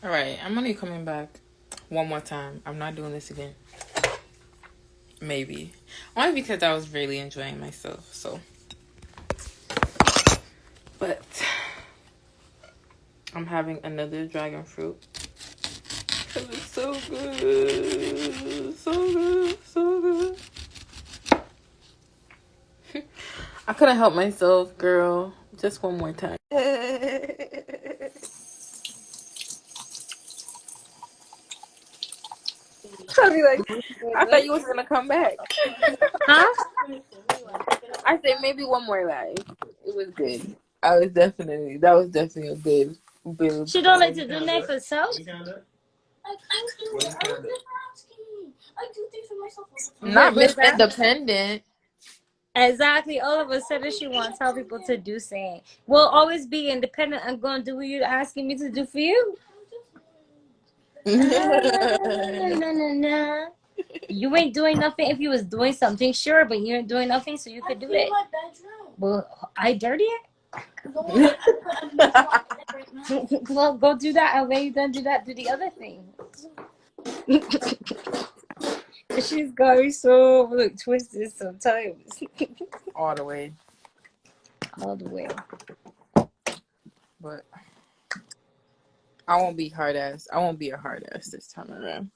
All right, I'm only coming back one more time. I'm not doing this again. Maybe. Only because I was really enjoying myself. So, but I'm having another dragon fruit. Cause it's so good. So good. So good. I couldn't help myself, girl. Just one more time. I'll be like, I thought you was gonna come back. Huh? I said maybe one more live. It was good. That was definitely a good build. She don't like to do that for herself? Not But Miss that, Independent. exactly. All of a sudden, she wants tell people to do saying, "We'll always be independent. I'm going to do what you're asking me to do for you." Na. You ain't doing nothing. If you was doing something, sure, but you ain't doing nothing, so you could do it. Well, I dirty it. Well, go do that, and when you done do that, do the other thing. She's going so look twisted sometimes. All the way. All the way. But I won't be hard ass. I won't be a hard ass this time around.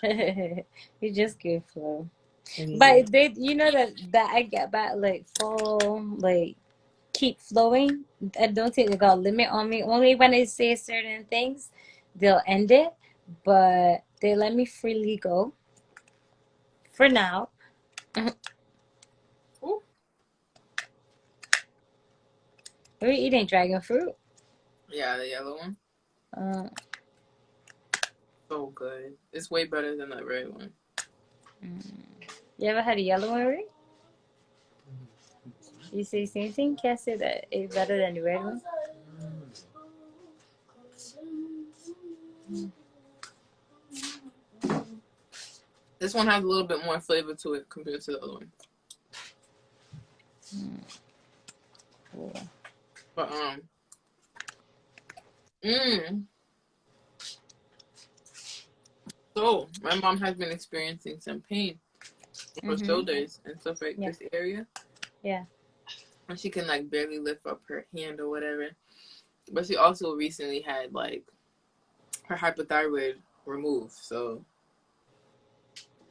You just give flow. Yeah. But they, you know that I get back like full like keep flowing. I don't think they got a limit on me. Only when they say certain things, they'll end it. But they let me freely go for now. Ooh. We're eating dragon fruit. Yeah, the yellow one. Uh, So good. It's way better than the red one. you ever had a yellow one, Rick? You say the same thing? Can't say that it's better than the red one. This one has a little bit more flavor to it compared to the other one. Cool. But mm. So my mom has been experiencing some pain in her shoulders and stuff like Yeah. this area. Yeah. And she can like barely lift up her hand or whatever. But she also recently had like her hypothyroid removed. So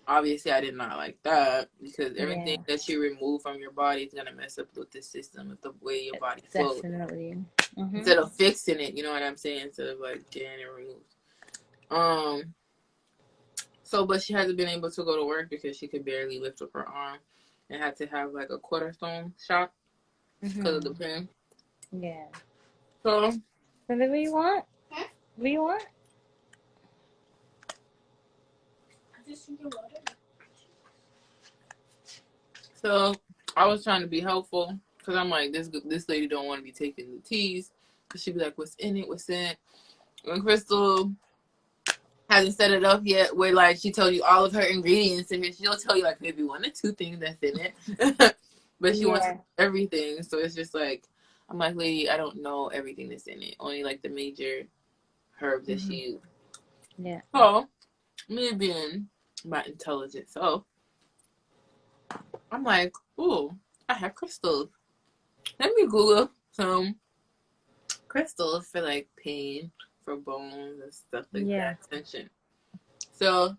obviously I did not like that because everything Yeah. that you remove from your body is gonna mess up with the system, with the way your body flows. Definitely. Instead of fixing it, you know what I'm saying? Instead of like getting it removed. So but she hasn't been able to go to work because she could barely lift up her arm and had to have like a cortisone shot because of the pain. Yeah. So So then what you want? What do you want? So I was trying to be helpful because I'm like, this lady don't want to be taking the teas because she'd be like, what's in it? What's in it? When Crystal hasn't set it up yet, where like she told you all of her ingredients in here, she'll tell you like maybe one or two things that's in it, but she wants everything. So it's just like, I'm like, lady, I don't know everything that's in it. Only like the major herbs that she used. Yeah. So me being my intelligence, so I'm like, ooh, I have crystals. Let me Google some crystals for like pain, for bones and stuff like that, tension. So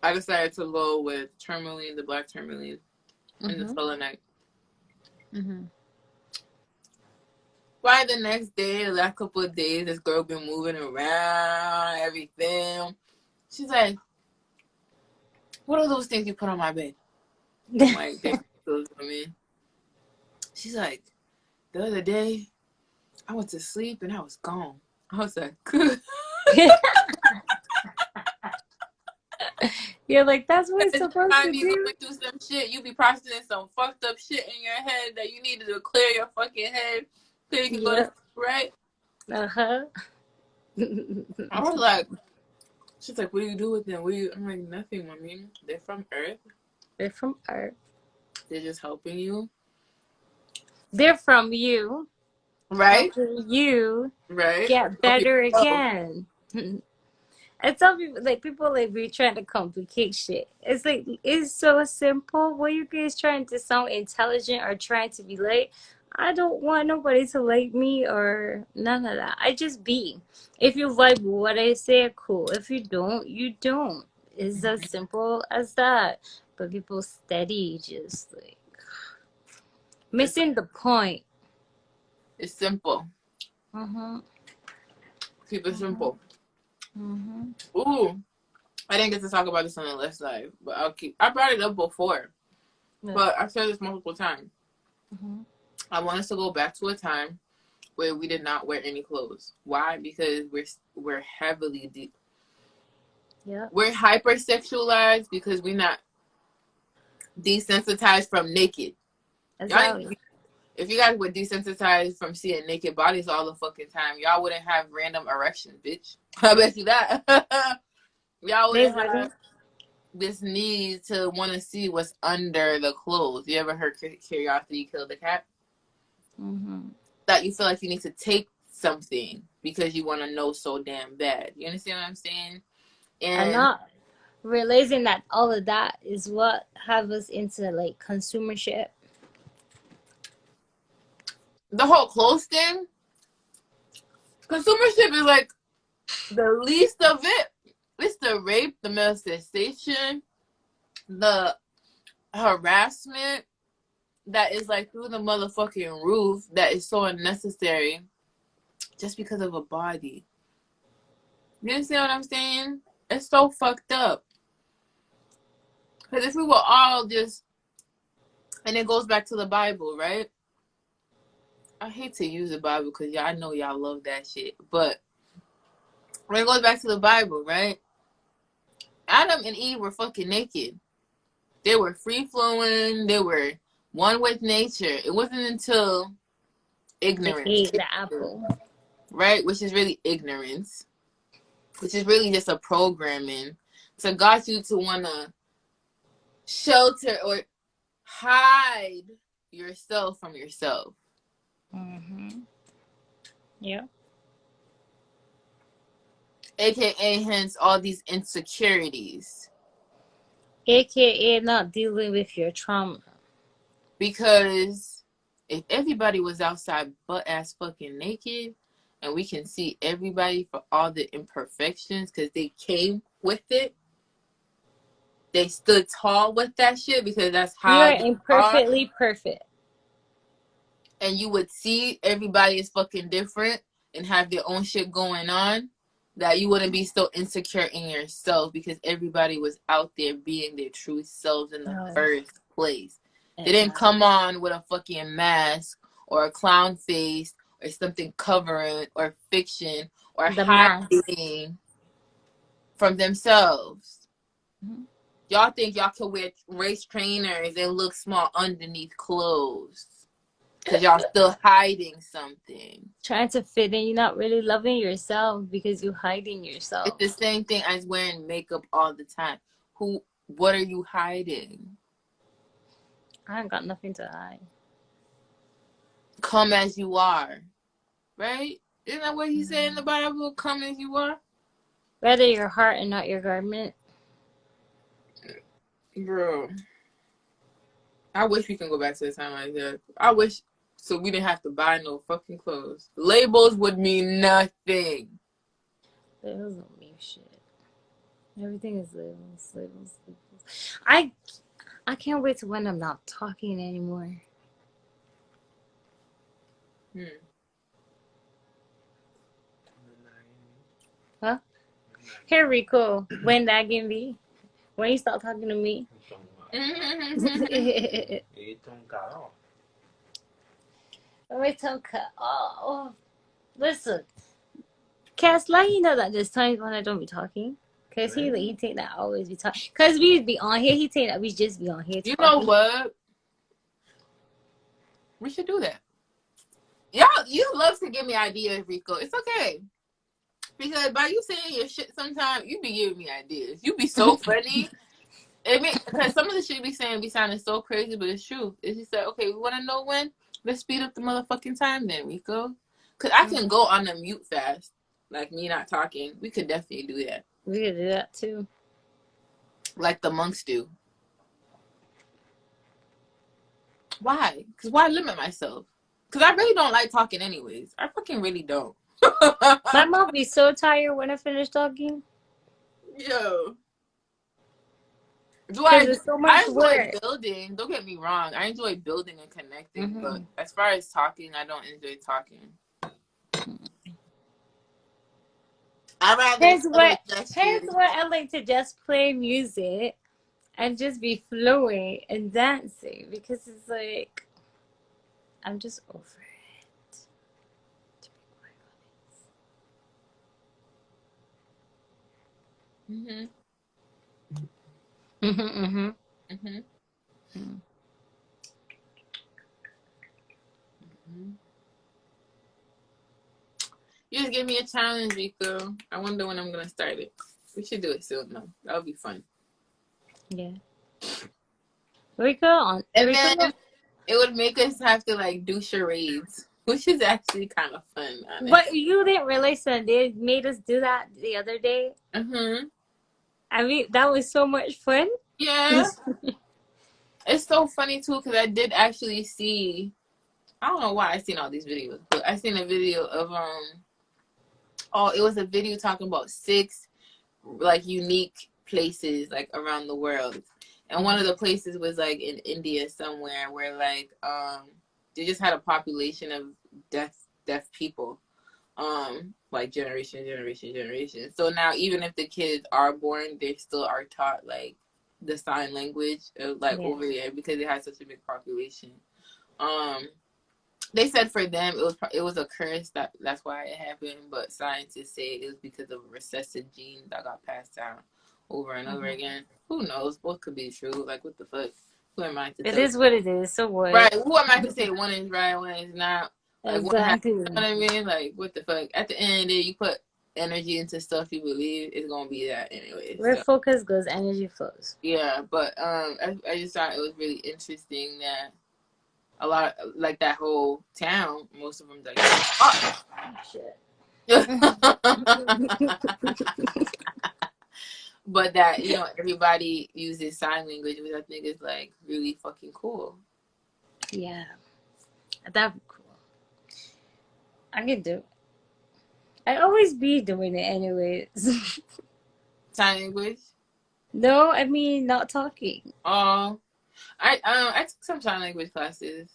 I decided to go with tourmaline, the black tourmaline, and the selenite. By the next day, the last couple of days, this girl been moving around, everything. She's like, what are those things you put on my bed? I'm like, they're crystals, I mean. She's like, the other day, I went to sleep and I was gone. I was like, good. You're like, that's what it's Every supposed to time you do. going through some shit, you be processing some fucked up shit in your head that you needed to clear your fucking head so you can go to sleep, right? I was like, she's like, what do you do with them? I'm like, nothing, mommy. They're from Earth. They're from Earth. They're just helping you. They're from you. Right? helping you Right? get Okay. better Oh, again. I tell people like be trying to complicate shit. It's like it's so simple. What you guys trying to sound intelligent or trying to be like? I don't want nobody to like me or none of that. I just be. If you vibe with what I say, cool. If you don't, you don't. It's as simple as that. But people steady just like it's, missing the point. it's simple. Mhm. Keep it Mhm. simple. Mhm. Ooh. I didn't get to talk about this on the last live, but I brought it up before. Yeah. But I've said this multiple times. Mhm. I want us to go back to a time where we did not wear any clothes. Why? Because we're heavily Yeah. we're hypersexualized because we're not desensitized from naked. Y'all, Exactly. if you guys were desensitized from seeing naked bodies all the fucking time, y'all wouldn't have random erections, bitch. I bet you that. Y'all They wouldn't have wouldn't. this need to want to see what's under the clothes. You ever heard curiosity kill the cat? Mhm. That you feel like you need to take something because you want to know so damn bad. You understand what I'm saying? And And not realizing that all of that is what have us into like consumership. the whole clothes thing, consumership is like the least of it. It's the rape, the molestation, the harassment that is like through the motherfucking roof that is so unnecessary just because of a body. You understand what I'm saying? It's so fucked up. Because if we were all just, and it goes back to the Bible, right? I hate to use the Bible because y'all know y'all love that shit. But when it goes back to the Bible, right? Adam and Eve were fucking naked. They were free flowing. They were one with nature. It wasn't until They ignorance, ate the apple. right? Which is really ignorance, which is really just a programming to got you to want to shelter or hide yourself from yourself. Mhm. Yeah. AKA hence all these insecurities. AKA not dealing with your trauma. Because if everybody was outside butt ass fucking naked and we can see everybody for all the imperfections because they came with it, they stood tall with that shit because that's We how are they are. imperfectly perfect. And you would see everybody is fucking different and have their own shit going on, that you wouldn't be so insecure in yourself because everybody was out there being their true selves in the No. first place. They didn't Exactly. come on with a fucking mask or a clown face or something covering or fiction or The mask. hiding from themselves. Mhm. Y'all think y'all can wear race trainers and look small underneath clothes because y'all still hiding something. Trying to fit in, you're not really loving yourself because you're hiding It's yourself. the same thing as wearing makeup all the time. What are you hiding? I ain't got nothing to hide. Come as you are, right? Isn't that what he said in the Bible? Come as you are? Rather your heart and not your garment. Bro, I wish we can go back to the time like that. I wish so we didn't have to buy no fucking clothes. Labels would mean nothing. Labels don't mean shit. Everything is labels, labels, labels. I can't wait to when I'm not talking anymore. Hmm. Huh? Here, Rico. When that can be? When you stop talking to me? Wait till oh, listen. Cass, let you know that there's times when I don't be talking. Cause he think that I always be talking. Cause we be on here, he think that we just be on here You know talking. what? We should do that. Y'all, you love to give me ideas, Rico. It's okay. Because by you saying your shit sometimes, you be giving me ideas. You be so funny. Because some of the shit you be saying be sounding so crazy, but it's true. It's just like, okay, we want to know when? Let's speed up the motherfucking time then, Rico. Cause I can go on a mute fast, like me not talking. We could definitely do that, We could do that too. like the monks do. Why? Cause why limit myself? Cause I really don't like talking anyways. I fucking really don't. My mouth be so tired when I finish talking. Yo. Because it's so I much enjoy work. building. Don't get me wrong. I enjoy building and connecting. Mm-hmm. But as far as talking, I don't enjoy talking. I rather Here's follow here's gestures. what I like to just play music and just be flowing and dancing because it's like I'm just over it. To be quite Mhm. honest. Mhm. Mhm. Mhm. Mhm. You just give me a challenge, Rico. I wonder when I'm gonna start it. We should do it soon, though. That would be fun. Yeah. Rico. And then it would make us have to like do charades, which is actually kind of fun, honestly. But you didn't realize that they made us do that the other day. Mhm. I mean, that was so much fun. Yeah. It's so funny too because I did actually see. I don't know why I seen all these videos, but I seen a video of Oh, it was a video talking about 6 like unique places like around the world, and one of the places was like in India somewhere where like they just had a population of deaf people, like generation. So now even if the kids are born, they still are taught like the sign language like Yeah. over there because it has such a big population. They said for them it was a curse that's why it happened, but scientists say it was because of a recessive gene that got passed down over and over again. Who knows? Both could be true. Like what the fuck? Who am I to It tell? is what it is. So what? Right? Who am I to say one is right, one is not? Like one has, Exactly. you know what I mean? Like what the fuck? At the end of the day, you put energy into stuff you believe, it's gonna be that anyway. Where So focus goes, energy flows. yeah, but I just thought it was really interesting that a lot like that whole town, most of them like Oh, shit. but that everybody uses sign language, which I think is like really fucking cool. Yeah, that'd be cool. I can do it. I always be doing it anyways. Sign language. No, I mean not talking. Oh, I took some sign language classes.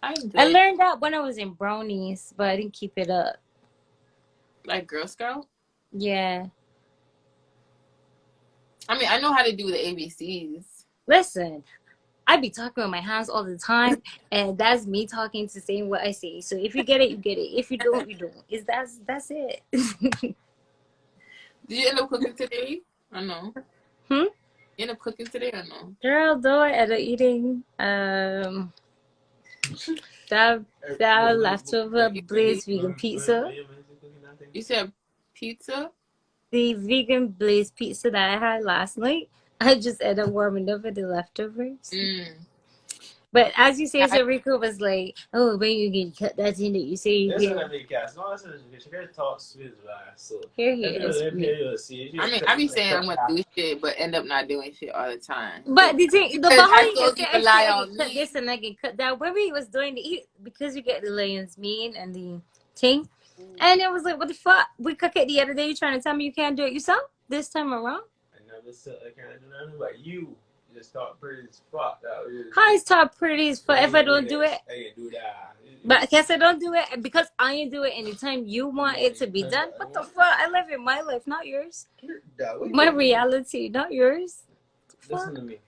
I I enjoyed learned that when I was in Brownies, but I didn't keep it up. like Girl Scout. Yeah. I mean, I know how to do the ABCs. Listen, I be talking with my hands all the time, and that's me talking to saying what I say. So if you get it, you get it. If you don't, you don't. That's it. Did you end up cooking today? I know. Hmm? You end up cooking today or no? Girl, though I ended up eating that leftover Blaze vegan pizza. You said pizza. The vegan Blaze pizza that I had last night. I just ended up warming up with the leftovers. But as you say, so Rico was like, "Oh, when you can cut that in that you say you get." Here he is. I mean, I be saying I'm gonna do shit, but end up not doing shit all the time. But the thing, the Because how I you can told say you I to lie say I on can cut me. this and I can cut that. When he was doing because you get the lion's mane and the thing, and it was like, what the fuck? We cooked it the other day. You trying to tell me you can't do it yourself this time around? I never said I can't do nothing, but you just talk pretty as fuck. How is talk pretty as fuck if I don't do it? I can't do that. But I guess I don't do it because I ain't do it anytime you want it to be done. What the fuck? I live in my life, not yours. My reality, not yours. Listen to me.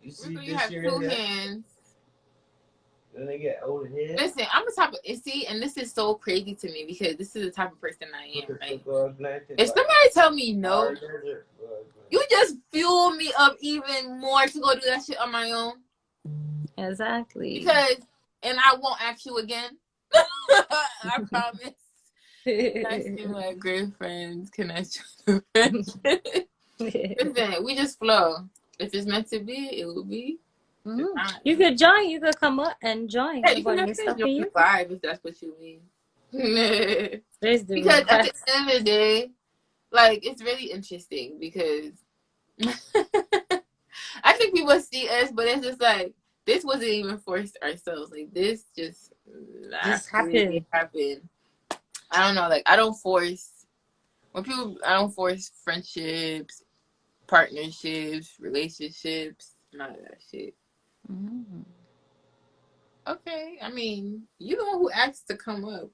You see You this have here 2 and there? hands. Then they get older here. Listen, I'm the type of see, and this is so crazy to me because this is the type of person I am. Right? If somebody tell me no, you just fuel me up even more to go do that shit on my own. Exactly. And I won't ask you again. I promise. I see my great friends connect to friendship. Listen, we just flow. If it's meant to be, it will be. You could join. You could come up and join. Yeah, you can Nobody definitely stopping join you. the vibe if that's what you mean. There's the Because at the rest. end of the day, like, it's really interesting because I think people see us, but it's just like, this wasn't even forced ourselves. Like, this just Just naturally happen. happened. I don't know. Like, I don't force friendships, partnerships, relationships, none of that shit. Mm. Okay, I mean, you the one who asked to come up.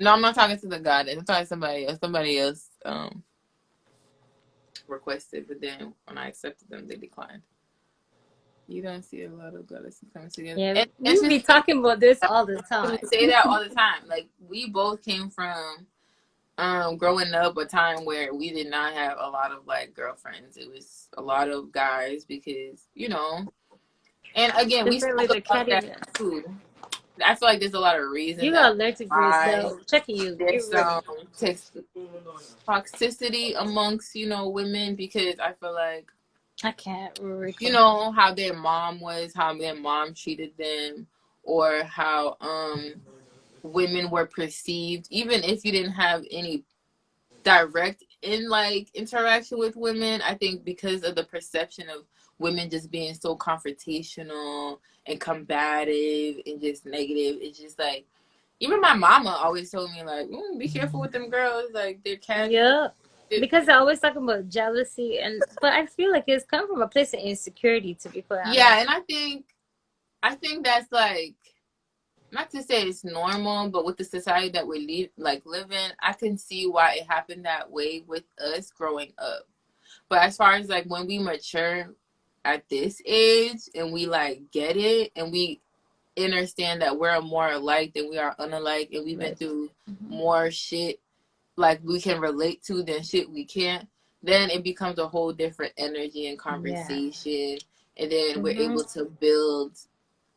No, I'm not talking to the god. I'm talking to somebody else. Somebody else requested, but then when I accepted them, they declined. You don't see a lot of goddesses coming together. Yeah, And we it's just be talking about this all the we time. say that all the time. Like, we both came from growing up a time where we did not have a lot of like girlfriends. It was a lot of guys because, and again, we Especially spoke the about that cattiness. too. I feel like there's a lot of reasons You as are allergic to why yourself. Check you. Get there's ready. some toxicity amongst, women, because I feel like, I can't recall. how their mom was, how their mom treated them, or how women were perceived, even if you didn't have any direct interaction with women. I think because of the perception of women just being so confrontational and combative and just negative, it's just like, even my mama always told me like, be careful with them girls, like they're casual. Yep. Because I always talk about jealousy, but I feel like it's come from a place of insecurity, to be quite honest. Yeah, and I think that's like, not to say it's normal, but with the society that we live in, I can see why it happened that way with us growing up. But as far as like when we mature at this age and we like get it and we understand that we're more alike than we are unalike, and we've been through more shit like we can relate to than shit we can't, then it becomes a whole different energy and conversation, and then we're able to build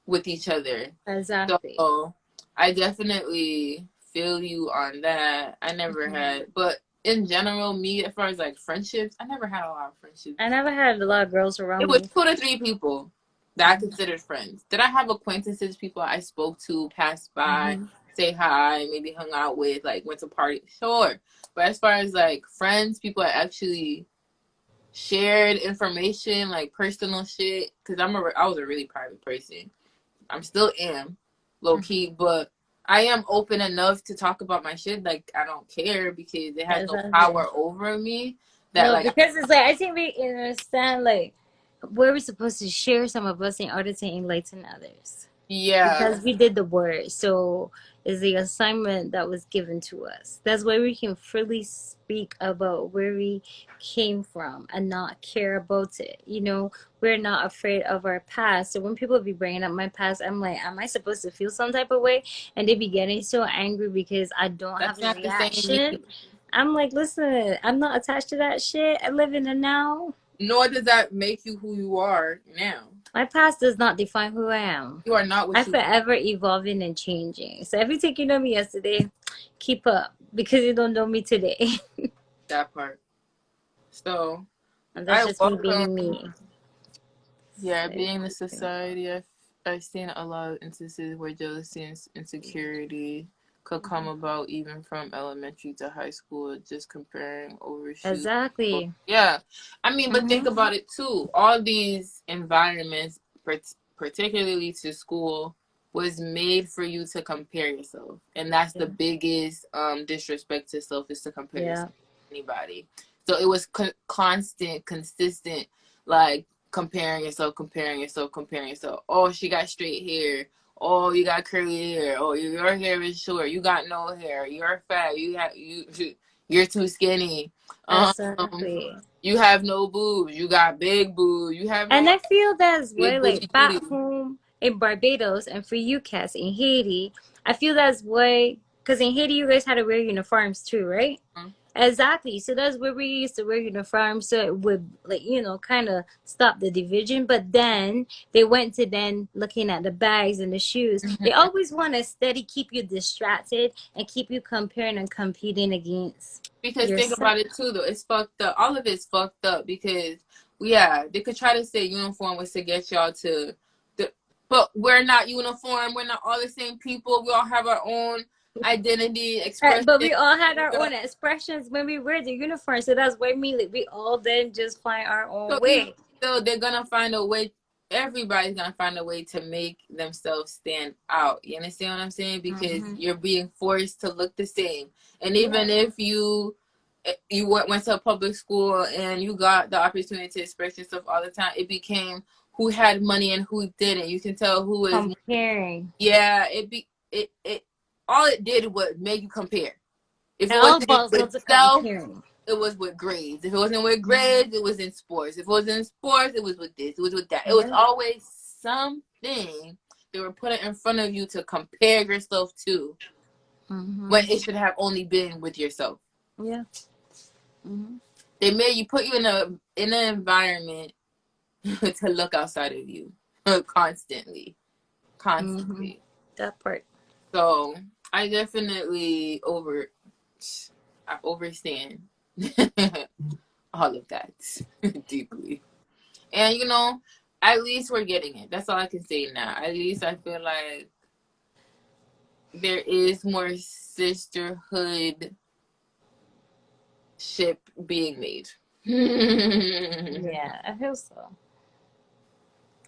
with each other. Exactly. So I definitely feel you on that. I never had, but in general, me, as far as like friendships, I never had a lot of friendships. I never had a lot of girls around It was me. 2 to 3 people that I considered friends. Did I have acquaintances, people I spoke to, passed by, say hi, maybe hung out with, like went to parties? Sure. But as far as like friends, people I actually shared information, like personal shit, because I was a really private person. I'm still am, low key, but I am open enough to talk about my shit. Like, I don't care because it has no power over me. Because it's like, I think we understand like where we're supposed to share some of us in order to enlighten others. Yeah. Because we did the work. So it's the assignment that was given to us. That's why we can freely speak about where we came from and not care about it. We're not afraid of our past. So when people be bringing up my past, I'm like, am I supposed to feel some type of way? And they be getting so angry because I don't have a reaction. I'm like, listen, I'm not attached to that shit. I live in the now. Nor does that make you who you are now. My past does not define who I am. You are not what I'm forever evolving and changing. So if you think you know me yesterday, keep up because you don't know me today. That part. So, and that's just me being me. Yeah, being in the society, I've seen a lot of instances where jealousy and insecurity could come about even from elementary to high school, just comparing overshoot. Exactly. Yeah. I mean, but think about it too. All these environments, particularly to school, was made for you to compare yourself. And that's the biggest disrespect to self, is to compare yourself to anybody. So it was constant, consistent, like comparing yourself. Oh, she got straight hair. Oh, you got curly hair. Oh, your hair is short. You got no hair. You're fat. You're too skinny. Exactly. You have no boobs. You got big boobs. You have no. And I feel that's why, like back home in Barbados, and for you cats in Haiti, I feel that's why, because in Haiti you guys had to wear uniforms too, right? Exactly. So that's where we used to wear uniforms, so it would, like, kind of stop the division. But then they went to looking at the bags and the shoes. They always want to steady keep you distracted and keep you comparing and competing against. Because think about it too, though. It's fucked up. All of it's fucked up because, they could try to say uniform was to get y'all to, But we're not uniform. We're not all the same people. We all have our own identity, expression. But we all had our own expressions when we wear the uniform, so that's what I mean. Like, we all didn't just find our own So even way. though they're gonna find a way, everybody's gonna find a way to make themselves stand out. You understand what I'm saying? Because you're being forced to look the same. And even if you went to a public school and you got the opportunity to express yourself all the time, it became who had money and who didn't. You can tell who is comparing. Yeah, it all it did was make you compare. If it All wasn't boils down with to self, comparing. it was with grades. If it wasn't with grades, it was in sports. If it was in sports, it was with this. It was with that. It was always something they were putting in front of you to compare yourself to, when it should have only been with yourself. Yeah. They made you put you in an environment to look outside of you constantly. That part. So I definitely overstand all of that deeply. And you know, at least we're getting it. That's all I can say now. At least I feel like there is more sisterhood ship being made. Yeah, I feel so.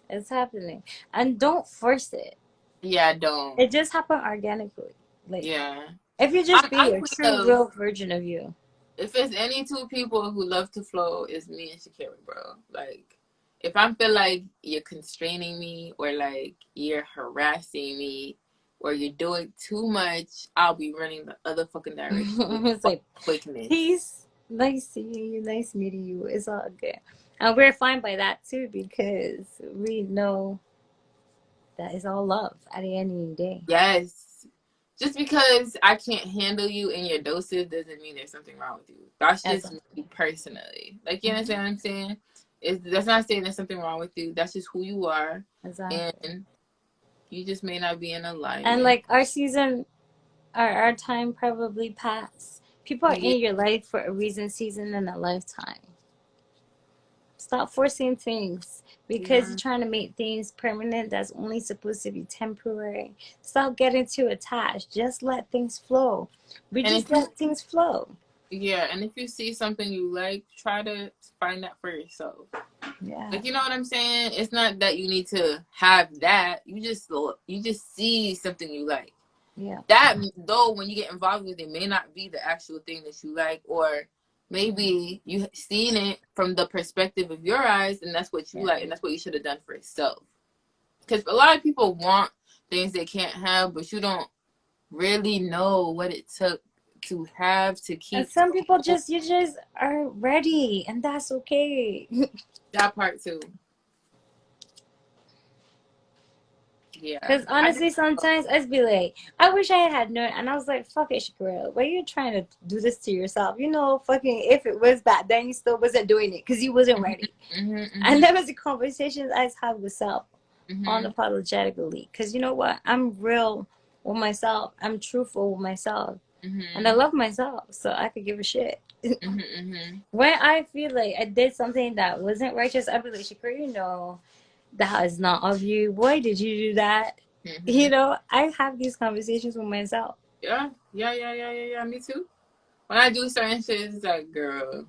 It's happening. And don't force it. Yeah, don't. It just happened organically. Like, Yeah. if you just be I your true, real version of you. If it's any two people who love to flow, it's me and Shakira, bro. Like, if I feel like you're constraining me or like you're harassing me or you're doing too much, I'll be running the other fucking direction. It's like, quickness. peace. Nice seeing you. Nice meeting you. It's all good. And we're fine by that too, because we know that it's all love at the end of the day. Yes. Just because I can't handle you in your doses doesn't mean there's something wrong with you. That's just me personally. Like, you understand what I'm saying? That's not saying there's something wrong with you. That's just who you are. Exactly. And you just may not be in alignment. And like our season, our time probably passed. People are in your life for a reason, season, and a lifetime. Stop forcing things because you're trying to make things permanent that's only supposed to be temporary. Stop getting too attached. Just let things flow. Let things flow. Yeah, and if you see something you like, try to find that for yourself. Yeah. Like, you know what I'm saying? It's not that you need to have that. You just see something you like. Yeah. That, though, when you get involved with it, may not be the actual thing that you like, or maybe you seen it from the perspective of your eyes, and that's what you like, and that's what you should have done for yourself. Because a lot of people want things they can't have, but you don't really know what it took to have to keep. And some people you just are ready, and that's okay. That part too. Yeah. Because honestly, sometimes I'd be like, I wish I had known. And I was like, fuck it, Shakira. Why are you trying to do this to yourself? You know, fucking, if it was back then, you still wasn't doing it because you wasn't ready. And that was the conversations I had with self unapologetically. Because you know what? I'm real with myself. I'm truthful with myself. And I love myself. So I could give a shit. When I feel like I did something that wasn't righteous, I'd be like, Shakira, you know, that is not of you. Why did you do that? You know, I have these conversations with myself. Yeah. Me too. When I do certain shit, it's like, girl,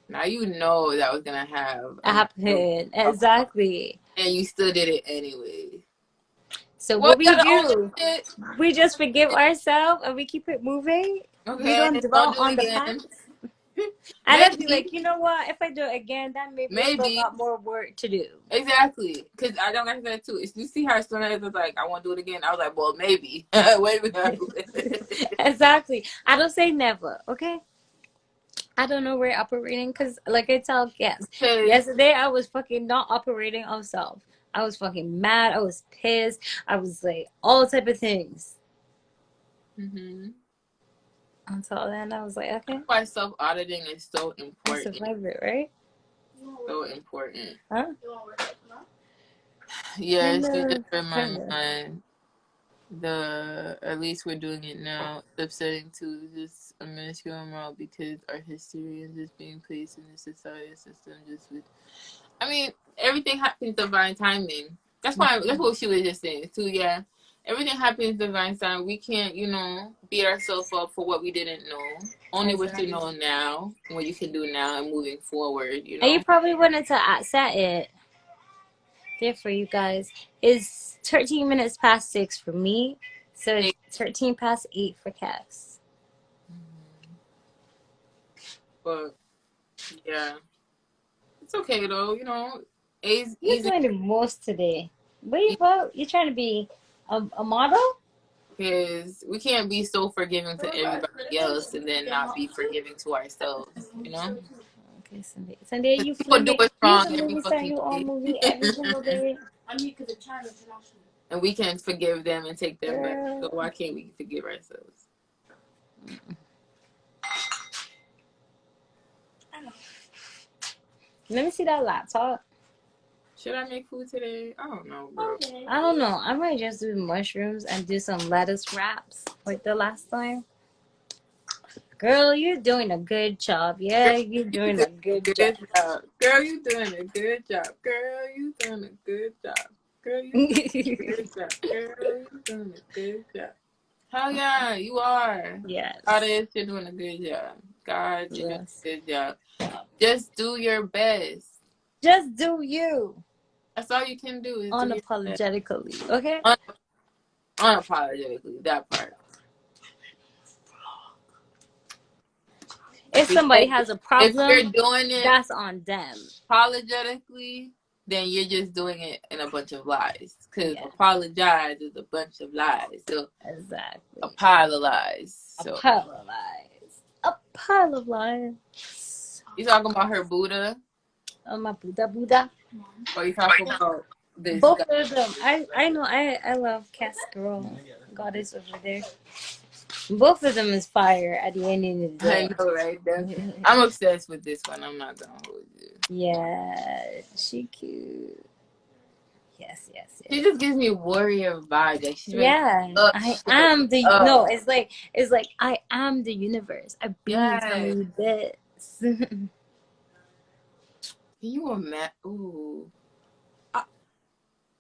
now you know that was gonna happen. Exactly. And you still did it anyway. So what we do, we just forgive ourselves and we keep it moving. Okay. We don't dwell on the past. And I'd be like, you know what? If I do it again, then maybe I still got more work to do. Exactly. Because I don't like that too. If you see how soon as it's like, I want to do it again, I was like, well, maybe. Wait a minute. Exactly. I don't say never, okay? I don't know where operating because, like I tell guests, yesterday I was fucking not operating on self. I was fucking mad. I was pissed. I was like, all type of things. Until then, I was like, okay. That's why self-auditing is so important. Survive it, right? So important. Huh? Yes, you just remind at least we're doing it now. It's upsetting to just a minuscule amount because our history is just being placed in the society system just with I mean, everything happens divine timing. That's why. That's what she was just saying too. Yeah, everything happens divine time. We can't, beat ourselves up for what we didn't know. Only what you know now, and what you can do now, and moving forward. And you probably wanted to set it there for you guys. It's 13 minutes past 6 for me, so it's 13 past 8 for Cass. But yeah, it's okay though. A's You're easy doing the most today. What you about? You trying to be a model? because we can't be so forgiving to everybody else and then not be forgiving to ourselves. Okay, Sunday. Sunday, you People do it You's wrong a every movie star. fucking You all day. movie every single day. And we can forgive them and take them back. Girl. So why can't we forgive ourselves? Let me see that laptop. Should I make food today? I don't know, bro. I don't know. I might just do mushrooms and do some lettuce wraps like the last time. Girl, you're doing a good job. Yeah, you're doing a good job. Girl, you doing a good job. Girl, you doing a good job. Girl, you doing a good job. Girl, you doing a good job. Hell yeah, you are. Yes. Goddess, you're doing a good job. God, you're doing a good job. Just do your best. Just do you. That's all you can do is unapologetically. Okay? Unapologetically, that part. If somebody has a problem, if you're doing it, that's on them. Apologetically, then you're just doing it in a bunch of lies. Because apologize is a bunch of lies. So exactly. A pile of lies. So. A pile of lies. A pile of lies. You talking about her Buddha? Oh, my Buddha. Or you talking about this both guy? of them. I know. I love Cass Girl. Goddess over there. Both of them is fire at the end of the day. I know, right? I'm obsessed with this one. I'm not gonna hold you. Yeah, she cute. Yes. She just gives me warrior vibes. Like she's I am the no. It's like I am the universe. I've been telling you this. Can you imagine? Ooh.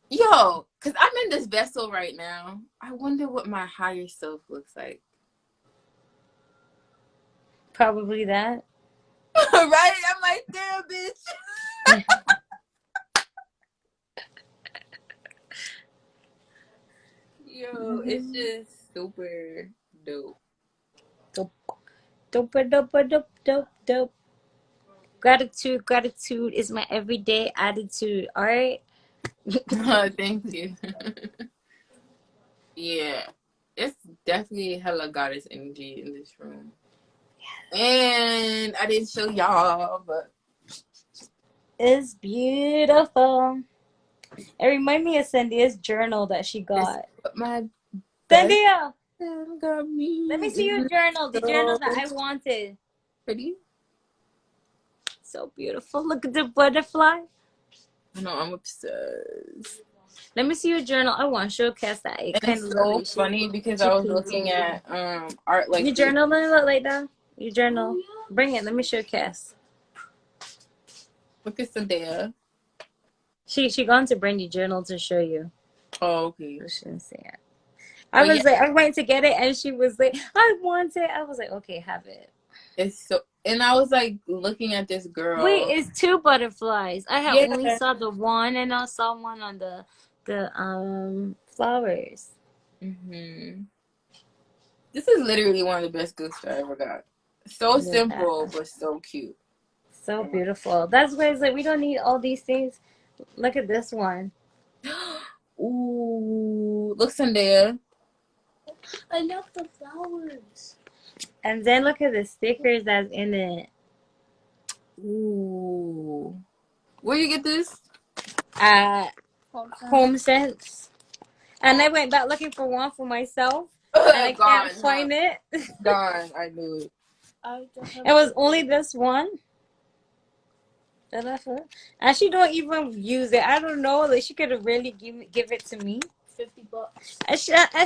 Yo, because I'm in this vessel right now. I wonder what my higher self looks like. Probably that. Right? I'm like, damn, bitch. Yo, it's just super dope. Dope. Gratitude is my everyday attitude. All right. Thank you. Yeah, it's definitely hella goddess energy in this room. And I didn't show y'all, but it's beautiful. It reminds me of Cynthia's journal that she got. Cynthia, let me see your journal. The journal that I wanted. Pretty. So beautiful. Look at the butterfly. I know, I'm obsessed. Let me see your journal. I want to showcase that. It's so funny because I was looking at art like your journal doesn't look like that. Your journal. Bring it. Let me showcase. Look at Cynthia. She going to bring your journal to show you. Oh, okay. She didn't say it. I was like, I went to get it, and she was like, I want it. I was like, okay, have it. It's so, and I was like looking at this girl. Wait, it's two butterflies. I have only saw the one, and I saw one on the flowers. This is literally one of the best gifts I ever got. So simple, but so cute. So beautiful. That's why it's like we don't need all these things. Look at this one. Ooh, look, Zendaya. I love the flowers. And then look at the stickers that's in it. Ooh. Where you get this? At HomeSense. And I went back looking for one for myself. And I can't find it. Gone. I knew it. It was only this one. And she don't even use it. I don't know. Like she could have really give it to me. $50. And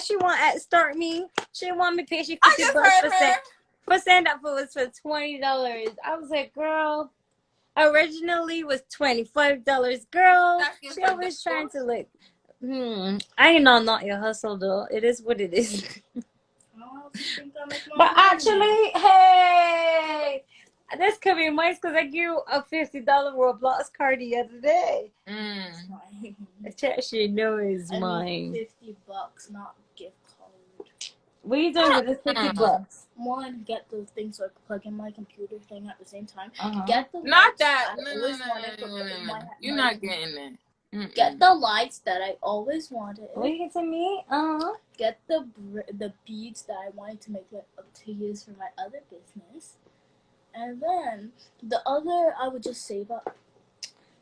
she want to start me. She want me to pay she $50 for stand up for was for $20. I was like, girl, originally was $25. Girl, Asking she for always trying double. to like. I ain't know not your hustle though. It is what it is. I also think I make more But money. actually, hey, this could be nice because I gave you a $50 Roblox card the other day. Mm. Mine. She knows I mine. need $50, not gift card. What are you doing with this $50? One, get the thing so I can plug in my computer thing at the same time. Uh-huh. Get the Not lights that. I No, no, always no, wanted no, for no, no, no. my You're my- not getting that. Get the lights that I always wanted. What are you getting me? Get the beads that I wanted to make to use for my other business. And then the other I would just save up.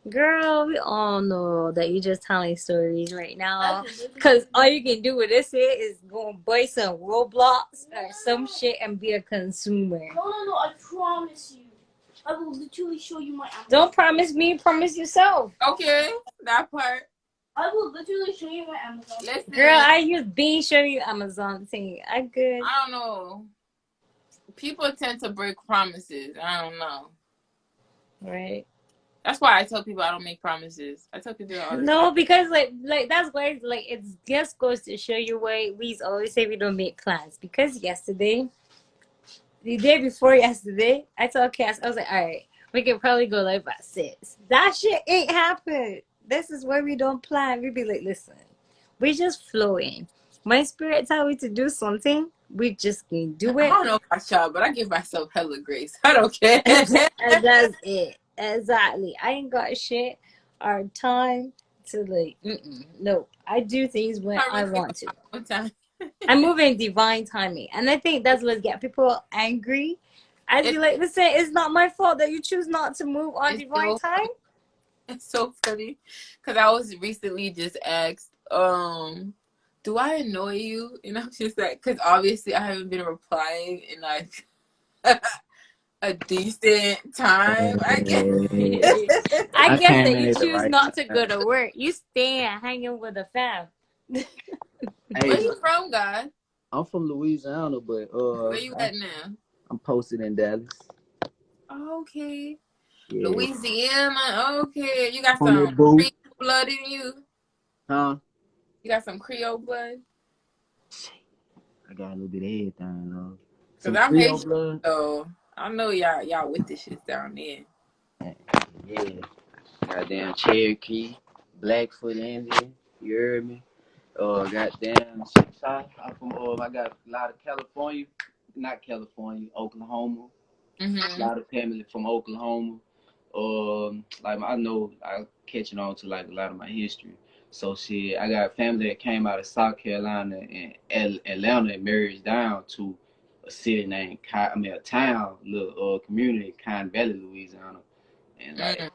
Girl, we all know that you're just telling stories right I now. could literally- Because all you can do with this here is go and buy some Roblox or some shit and be a consumer. No, I promise you. I will literally show you my Amazon. Don't promise me, promise yourself. Okay, that part. I will literally show you my Amazon. Listen, Girl, I use being showing you Amazon thing. I good. I don't know. People tend to break promises. I don't know. Right. That's why I tell people I don't make promises. I tell people that all the No, time. because like that's why like it just goes to show you why we always say we don't make plans. Because yesterday, the day before yesterday, I told Cass, I was like, all right, we can probably go live at 6. That shit ain't happened. This is why we don't plan. We be like, listen, we just flowing. My spirit tell me to do something, we just can do I it. don't know about y'all, but I give myself hella grace. I don't care. And that's it. Exactly. I ain't got shit or time to like. No, I do things when I want to. One time. I move in divine timing, and I think that's what get people angry. I be like, listen, it's not my fault that you choose not to move on divine time. It's so funny because I was recently just asked, do I annoy you? And I'm just like, because obviously I haven't been replying in like a decent time. I guess. I guess came that in you at the choose right not to time. go to work. You stay and hanging with the fam. Where Hey, you from, God? I'm from Louisiana, but Where you at now? I'm posted in Dallas. Okay. Yeah. Louisiana. Okay. You got On some that boat. Creole blood in you? Huh? You got some Creole blood? I got a little bit of everything, though. Because Some I'm Creole Haitian, blood. so I know y'all with this shit down there. Yeah. Goddamn Cherokee, Blackfoot Indian. You heard me? Goddamn South. I'm from I got a lot of California, not California, Oklahoma. A lot of family from Oklahoma. Like I know I'm catching on to like a lot of my history. So shit, I got family that came out of South Carolina and Atlanta and married down to a city named a town, little community, Kind Valley, Louisiana, and like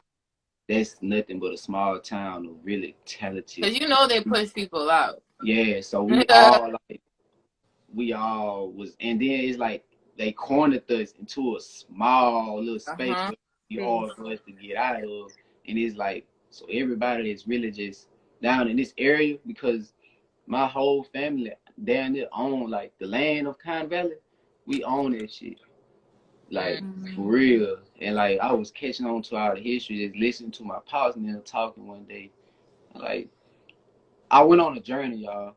that's nothing but a small town of really talented. Because you know they push people out. Yeah, so we all was, and then it's like they cornered us into a small little space where it's hard for us to get out of, and it's like so everybody is really just down in this area because my whole family down there own like the land of Kind Valley. We own that shit, like for real. And like I was catching on to all the history, just listening to my pops and them talking one day. Like I went on a journey, y'all.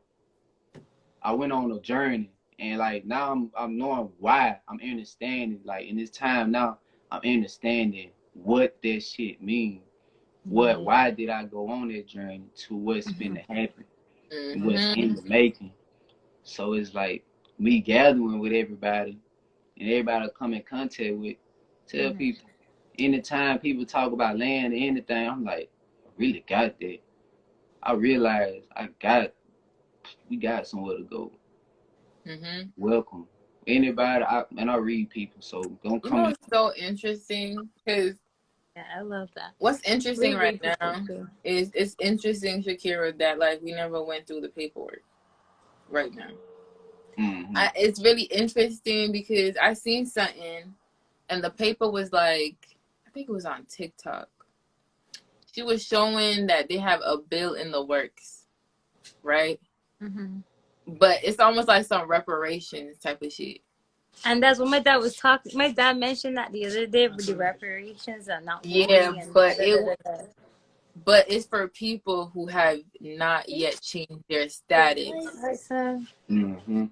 I went on a journey, and like now I'm knowing why I'm understanding. Like in this time now, I'm understanding what that shit means. Why did I go on that journey to what's been to happen, and what's in the making? So it's like me gathering with everybody, and everybody I come in contact with, tell people. Anytime people talk about land or anything, I'm like, I really got that. I realize we got somewhere to go. Welcome. Anybody, I read people, so don't come. You know what's so interesting? Because Yeah, I love that. what's interesting right Read now people too. is it's interesting, Shakira, that like we never went through the paperwork right now. It's really interesting because I seen something and the paper was like, I think it was on TikTok. She was showing that they have a bill in the works, right? But it's almost like some reparations type of shit. And that's what my dad was talking. My dad mentioned that the other day with the reparations are not Yeah, fully and but da. but it's for people who have not yet changed their status. Right, son. Mm-hmm.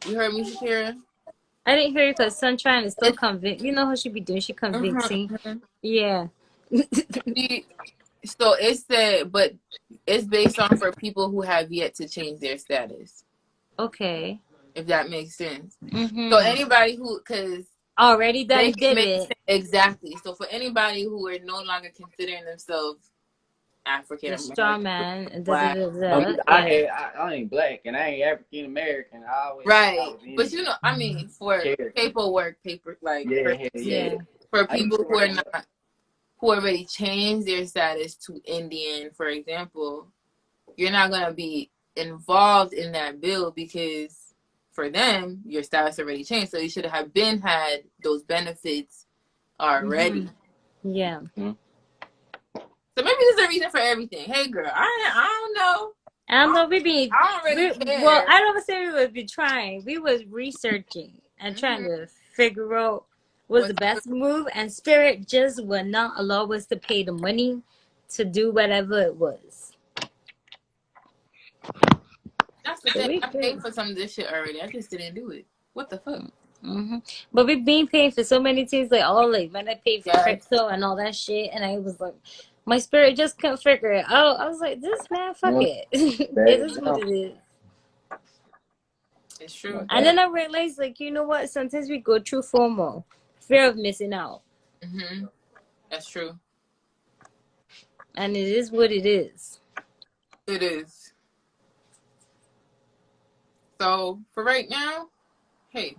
You heard me, Shakira? I didn't hear you because son trying to still It's convince. You know how she be doing? She convincing. uh Yeah. so it said, but it's based on for people who have yet to change their status. Okay. If that makes sense. So Mm-hmm. anybody who, because Already done make did make it. sense. Exactly. So for anybody who are no longer considering themselves African The straw American, man. black, Yeah. I ain't black and I ain't African American. I always said I right? was But Indian. I mean, for Care. paper like Yeah, purposes, yeah. for I used people to who are work. not, who already changed their status to Indian, for example, you're not gonna be involved in that bill because for them your status already changed. So you should have been had those benefits already. Mm-hmm. Yeah. Mm-hmm. So maybe there's a reason for everything. Hey girl, I don't know. I don't know. We I don't really well, care. I don't say we would be trying. We was researching and trying to figure out what's the best move, and Spirit just would not allow us to pay the money to do whatever it was. That's the So thing. we I paid good. for some of this shit already. I just didn't do it. What the fuck? Mm-hmm. But we've been paying for so many things, like like when I paid for Yes. crypto and all that shit, and I was like, my spirit just couldn't figure it out. I was like, this man, fuck it. It is what it is. It's true. And then I realized, like, you know what? Sometimes we go through FOMO, fear of missing out, That's true. and it is what it is. It is. So for right now, hey,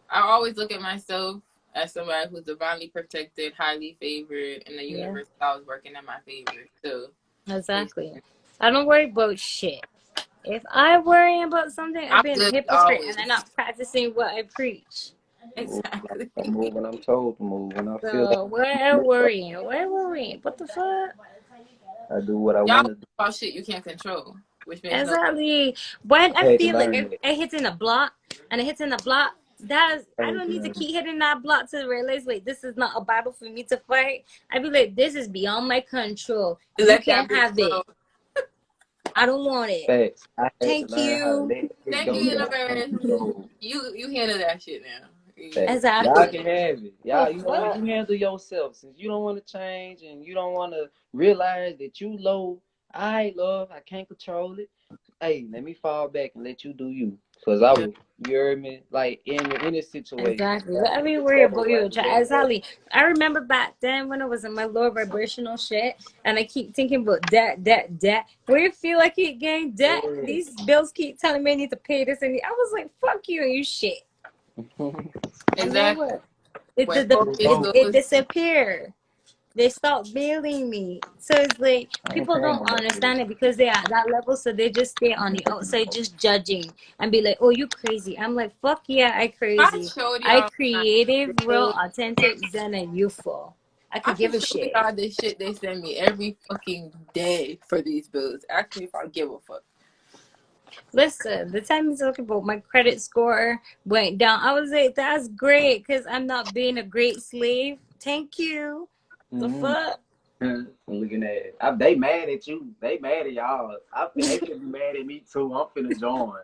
I always look at myself as somebody who's divinely protected, highly favored, and the universe always working in my favor. So Exactly. I don't worry about shit. If I worry about something, I've been a good hypocrite always. and I'm not practicing what I preach. Exactly. I move when I'm told to move, and I feel So why worrying? Why worrying? What the fuck? I do what I Y'all want to do. about shit you can't control, which makes no Exactly. When I I had to feel like learn that. I hit in a block and I hit in a block, I Thank don't need to you. keep hitting that block to realize like this is not a battle for me to fight. I be like, this is beyond my control. You let can't that have bitch it. go. I don't want it. Facts. I had to Thank learn how to you. let it Thank go you, that I can't universe. control. You handle that shit now. Facts. Y'all Exactly. can have it. Y'all, you know what? You handle yourself. Since you don't want to change and you don't want to realize that you low, I love, I can't control it. Hey, let me fall back and let you do you. Cause I was, you heard me, like in this situation. Exactly. Whatever you worry about, you try. Exactly. I remember back then when I was in my low vibrational shit, and I keep thinking about debt. Where you feel like you getting debt, these bills keep telling me I need to pay this, and I was like, "Fuck you and you shit." Exactly. It disappeared. They stopped billing me. So it's like people don't understand it because they are at that level, so they just stay on the outside just judging and be like, "Oh, you crazy." I'm like, "Fuck yeah, I crazy. I creative, real, authentic, zen, and youthful. I could give a shit." y'all this shit they send me every fucking day for these bills. Actually, if I give a fuck. Listen, the time you talking about my credit score went down, I was like, "That's great," because I'm not being a great slave. Thank you. The fuck. I'm looking at it. They mad at you. They mad at y'all. They could be mad at me too. I'm finna join.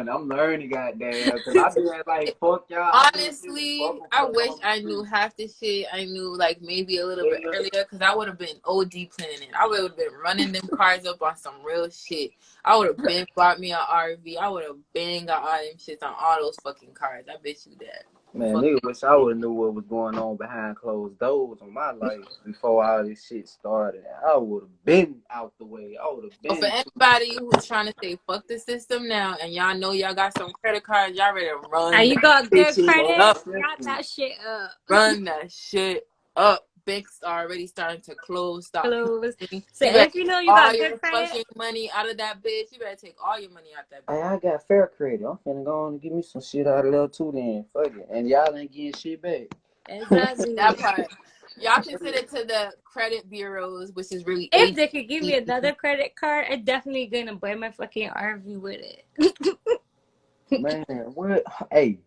I'm learning, goddamn. Cause I be like, fuck y'all. Honestly, I wish I knew half the shit. I knew like maybe a little bit earlier, because I would have been OD planning. I would have been running them cars up on some real shit. I would have been bought me an RV. I would have been got all them shits on all those fucking cars. I bet you that. Man, nigga wish I would have knew what was going on behind closed doors in my life before all this shit started. I would have been out the way. I would have been. For anybody who's trying to say fuck the system now, and y'all know y'all got some credit cards, y'all ready to run. And you got good credit, up. got that shit up. Run that shit up. Banks are already starting to close. Stop. Close. So if you know you got good credit, fucking money out of that bitch, you better take all your money out that bitch. Hey, I got fair credit. I'm finna go on and give me some shit out of there too then. Fuck it. And y'all ain't getting shit back. Exactly. That part. Y'all can send it to the credit bureaus, which is really if they could give me another credit card, I'm definitely gonna buy my fucking RV with it. Man, what? Hey,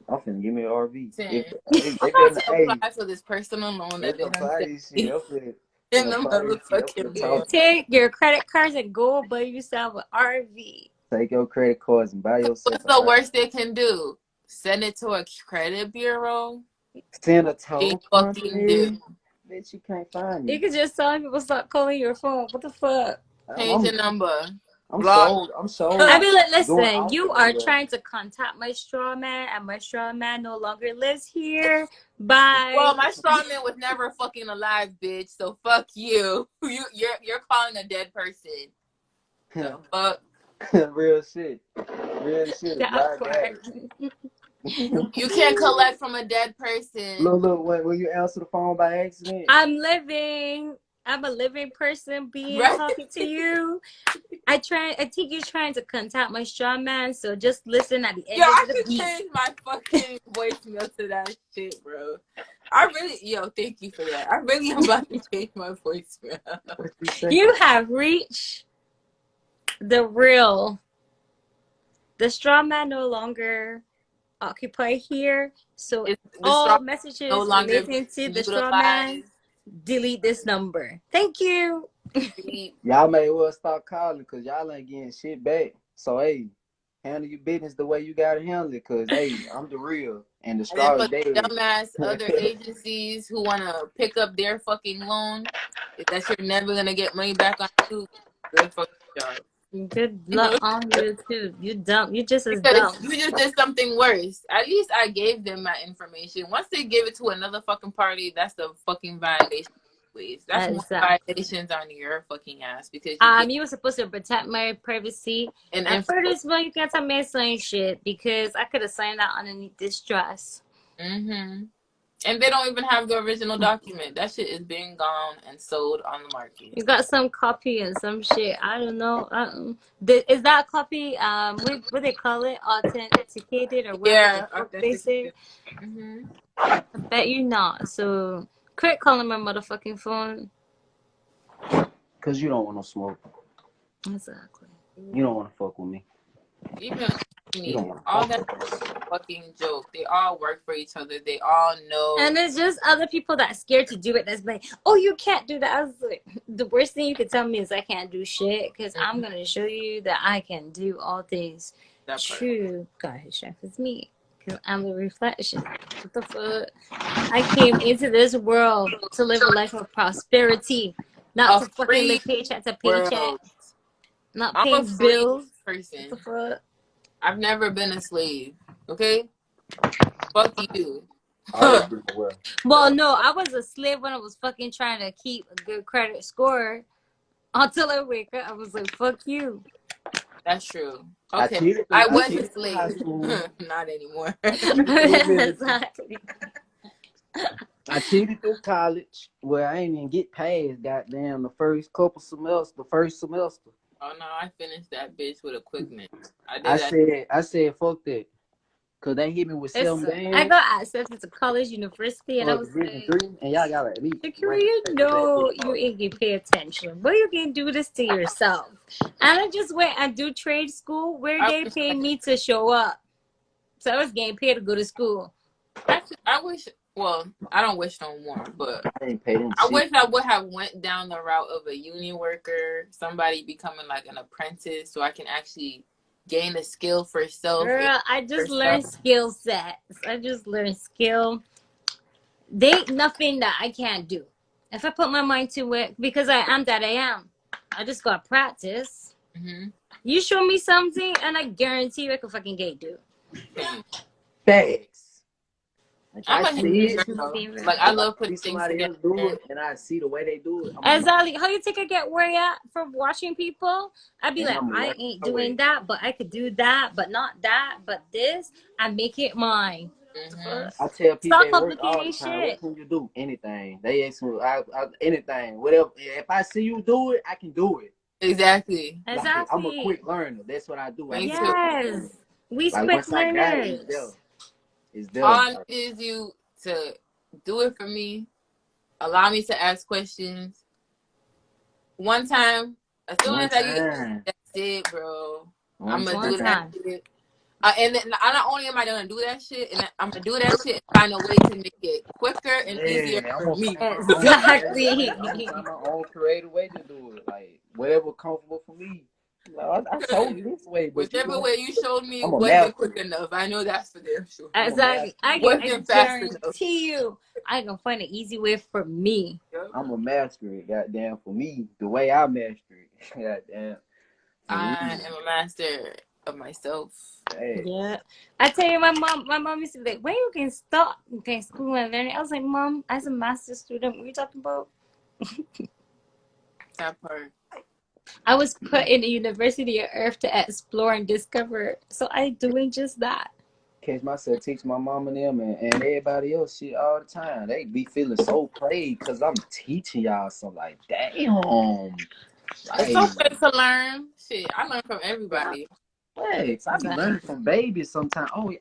I'm finna give me an RV. If I'm they about better, to hey, apply for this personal loan that let's they done apply sent this shit. me I'm finna, in finna the apply this shit. I'm motherfucking finna mail. talk. Take your credit cards and go buy yourself an RV. Take your credit cards and buy yourself What's an the RV. worst they can do? Send it to a credit bureau? Send a They tow fucking do. company. Bitch, you can't find You me. could just tell people stop calling your phone. What the fuck? Change I'm your number. I'm Block. sold. I'm I sold. mean, like, Going listen, off you of are nowhere. trying to contact my straw man, and my straw man no longer lives here. Bye. Well, my strong man was never fucking alive, bitch. So fuck you. You're calling a dead person. The fuck. Real shit. Real shit. That God got part. it. You can't collect from a dead person. Look, when you answer the phone by accident, I'm living. I'm a living person being Right? talking to you. I think you're trying to contact my straw man, so just listen at the Yo, end I of the should beat. change my fucking voicemail to that shit, bro. Thank you for that. I really am about to change my voicemail. what you say? You have reached the real. The straw man no longer occupy here, so It's the all straw no messages longer relating to the straw man, utilized. delete this number. Thank you. Y'all may well stop calling because y'all ain't getting shit back. So hey, handle your business the way you gotta handle it. Cause hey, I'm the real and the And then straw for is the dead. dumbass other agencies who want to pick up their fucking loan, that you're never gonna get money back on you. Good fucking job. Good luck on you too. You dumb. You just as Because dumb. you just did something worse. At least I gave them my information. Once they give it to another fucking party, that's the fucking violation. Please, that's more Exactly. violations on your fucking ass because you get You were supposed to protect my privacy. an And info. for this one, you can't tell me I signed shit because I could have signed that underneath this dress. And they don't even have the original document. That shit is being gone and sold on the market. You got some copy and some shit. I don't know. Is that copy? What they call it? Authenticated or whatever the fuck they say? I bet you not. So quit calling my motherfucking phone. Cause you don't want no smoke. Exactly. You don't want to fuck with me. Even You don't want to all fuck that with me. fucking joke. They all work for each other. They all know. And it's just other people that's scared to do it. That's like, oh, you can't do that. I was like, the worst thing you could tell me is I can't do shit because I'm gonna show you that I can do all things. That part. True, God, His strength is me because I'm the reflection. What the fuck? I came into this world to live a life of prosperity, not A to fucking free live paycheck to paycheck, world. not I'm a paying free bills. person. What the fuck? I've never been a slave. Okay? Fuck you. I agree well. Well, no, I was a slave when I was fucking trying to keep a good credit score. Until I wake up, I was like, fuck you. That's true. I Okay. cheated I through, I was a cheated through high slave. school. Not anymore. I cheated through elementary. Exactly. I cheated through college where I ain't even get past goddamn the first semester. Oh no, I finished that bitch with a quickness. I did that. I said fuck that. Cause they hit me with It's, 7 I bands got accepted to college, university, and I for was division like, 3, and y'all gotta at least Shakira, rank you that know shit you up. ain't gonna pay attention, but you can do this to yourself. And I just went and do trade school where I they wish paid me to show up. So I was getting paid to go to school. I wish. Well, I don't wish no more, but I ain't pay them I shit. wish I would have went down the route of a union worker, somebody becoming like an apprentice, so I can actually gain a skill for self. Girl, I just learned skill sets. I just learned skill. There ain't nothing that I can't do. If I put my mind to it, because I am that I am. I just got practice. You show me something, and I guarantee you I can fucking get it, dude. Facts. I'm I a see history it. girl. Favorite. Like I If I love putting see things somebody together. else do it and I see the way they do it, Exactly. How you think I get where you at from watching people? I'd be and like, I'm I learn ain't my way. doing that, but I could do that, but not that, but this. I make it mine. I tell people Stop at work all the complicating time, shit. what can you do? Anything. They ask me anything. Whatever. If I see you do it, I can do it. Exactly. Like, I'm a Exactly. quick learner. That's what I do. Me too. Yes. We Like quick once I got it, learners. it's there. All I need is you to do it for me. Allow me to ask questions. One time, as soon as I get that's it, bro. I'm gonna One do that time. shit. And then not only am I gonna do that shit, and I'm gonna do that shit and find a way to make it quicker and easier Yeah, I'm for gonna me. find my own creative way. I'm gonna Exactly. find my own creative way to do it. Like whatever comfortable for me. Like, I showed it this way, but you Whichever know, way you showed me I'm a wasn't master. quick enough. I know that's for damn sure. I'm a Exactly. master. I Wasn't fast enough. guarantee you, I gonna find an easy way for me. Yep. I'm a master it. Goddamn, for me, the way I master it. Goddamn, for me. I am a master of myself. Hey, Yeah. I tell you, my mom used to be like, when you can stop okay, school and learning? I was like, Mom, as a master student, what are you talking about? That part. I was put in the University of Earth to explore and discover. So I doing just that. catch myself teach my mom and them and everybody else shit all the time. They be feeling so played because I'm teaching y'all something. Like, damn. It's Like, okay to learn. Shit, I learn from yeah, everybody. thanks. I be Exactly. learning from babies sometimes. Oh, yeah.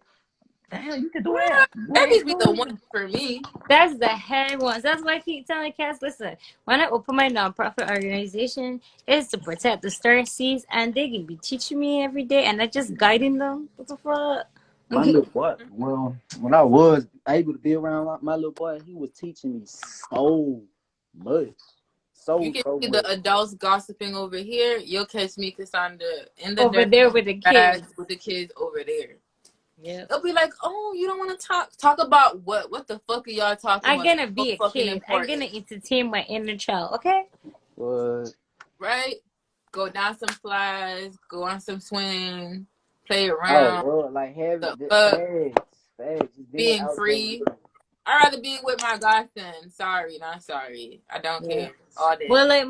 Damn, you can do Yeah, that. babies be the What? one for me. That's the head ones. That's why I keep telling cats, listen, when I open my nonprofit organization, it's to protect the star seeds, and they can be teaching me every day, and I just guiding them. What the fuck? My little boy, well, when I was able to be around my little boy, he was teaching me so much. You So, can so see much. the adults gossiping over here. You'll catch me, Cassandra, in the Over dirt there with the grass kids. with the kids over there. Yep. They'll be like, "Oh, you don't want to talk about what? What the fuck are y'all talking I'm about? gonna So be a fucking kid. I'm important, gonna entertain my inner child, okay? But, right? Go down some slides, go on some swing, play oh, around. well, like having The the fuck, facts, just being being out there with free. them. I'd rather be with my godson. Sorry, not sorry. I don't Yeah. care. All day. Well, like